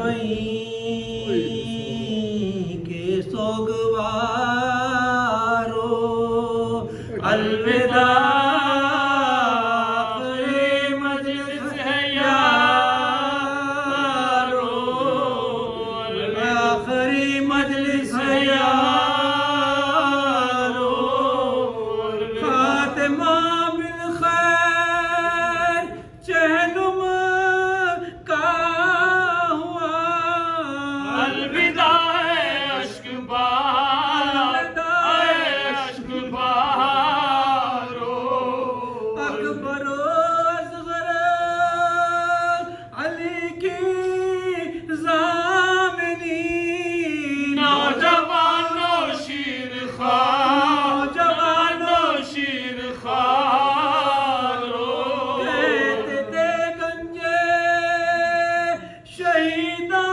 वहीं के सोगवारो अलविदा आखिरी मजलिस है यारो आखिरी मजलिस है यारो खातिमा बिल खैर चहनुमा का हुआ अलविदा अश्क बहारो अकबरो असगर अली की ज़ामिनी नौजवानो शीर खारो कहते थे गंजे शहीदा